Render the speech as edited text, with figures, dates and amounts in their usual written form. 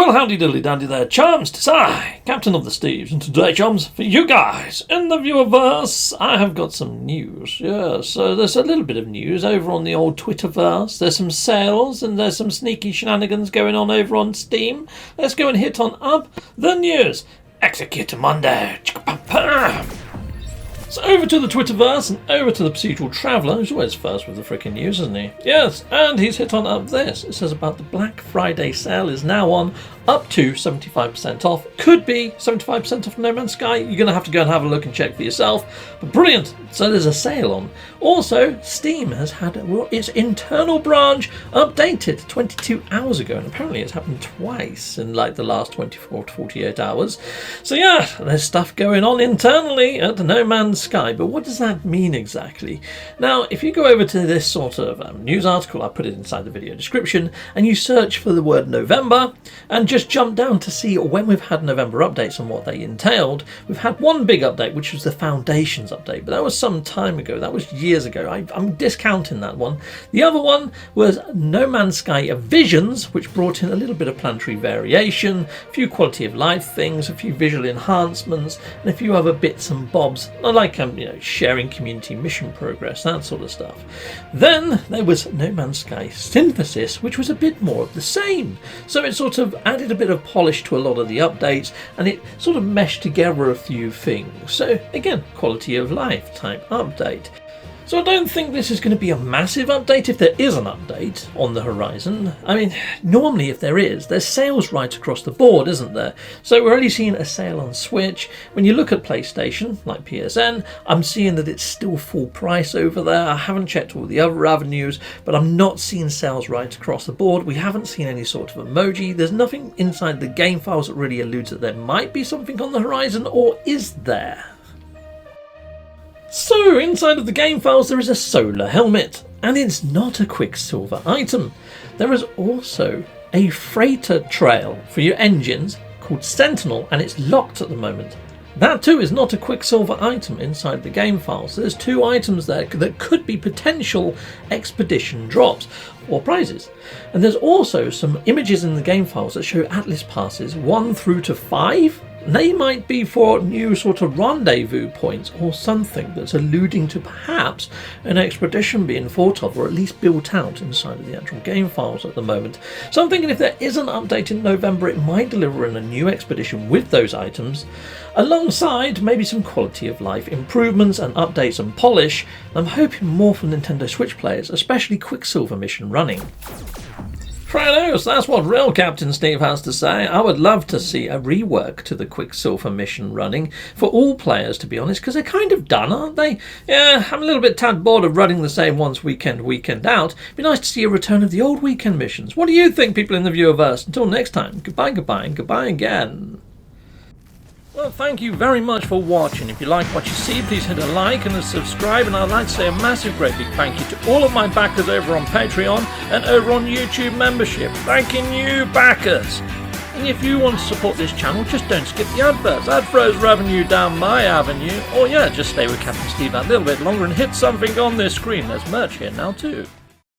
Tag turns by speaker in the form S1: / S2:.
S1: Well, howdy diddly dandy there, chums. 'Tis I, Captain of the Steves, and today, chums, for you guys in the viewerverse, I have got some news. Yes, so there's a little bit of news over on the old Twitterverse. There's some sales and there's some sneaky shenanigans going on over on Steam. Let's go and hit on up the news. Execute Monday. So over to the Twitterverse and over to the Procedural Traveller, who's always first with the frickin' news, isn't he? Yes, and he's hit on up this. It says about the Black Friday sale is now on, up to 75% off. Could be 75% off No Man's Sky. You're going to have to go and have a look and check for yourself. But brilliant! So there's a sale on. Also, Steam has had its internal branch updated 22 hours ago, and apparently it's happened twice in like the last 24 to 48 hours. So yeah, there's stuff going on internally at No Man's Sky, but what does that mean exactly? Now, if you go over to this sort of news article, I'll put it inside the video description, and you search for the word November, and just jump down to see when we've had November updates and what they entailed. We've had one big update, which was the Foundations update, but that was some time ago. That was years ago. I'm discounting that one. The other one was No Man's Sky Visions, which brought in a little bit of planetary variation, a few quality of life things, a few visual enhancements, and a few other bits and bobs, like sharing community mission progress, that sort of stuff. Then there was No Man's Sky Synthesis, which was a bit more of the same. So it sort of added a bit of polish to a lot of the updates, and it sort of meshed together a few things. So again, quality of life type update. So I don't think this is going to be a massive update if there is an update on the horizon. I mean, normally if there is, there's sales right across the board, isn't there? So we're only seeing a sale on Switch. When you look at PlayStation, like PSN, I'm seeing that it's still full price over there. I haven't checked all the other avenues, but I'm not seeing sales right across the board. We haven't seen any sort of emoji. There's nothing inside the game files that really alludes that there might be something on the horizon, or is there? So, inside of the game files there is a solar helmet, and it's not a Quicksilver item. There is also a freighter trail for your engines called Sentinel, and it's locked at the moment. That too is not a Quicksilver item inside the game files. There's two items there that could be potential expedition drops or prizes. And there's also some images in the game files that show Atlas passes 1 through to 5. They might be for new sort of rendezvous points or something that's alluding to perhaps an expedition being thought of or at least built out inside of the actual game files at the moment. So I'm thinking if there is an update in November, it might deliver in a new expedition with those items, alongside maybe some quality of life improvements and updates and polish. I'm hoping more for Nintendo Switch players, especially Quicksilver mission running. Righto, so that's what real Captain Steve has to say. I would love to see a rework to the Quicksilver mission running for all players, to be honest, because they're kind of done, aren't they? Yeah, I'm a little bit tad bored of running the same ones weekend out. It'd be nice to see a return of the old weekend missions. What do you think, people in the viewerverse? Until next time, goodbye, and goodbye again. Well, thank you very much for watching. If you like what you see, please hit a like and a subscribe, and I'd like to say a massive great big thank you to all of my backers over on Patreon and over on YouTube membership. Thanking you, backers! And if you want to support this channel, just don't skip the adverts. That throws revenue down my avenue. Or yeah, just stay with Captain Steve that little bit longer and hit something on this screen. There's merch here now too.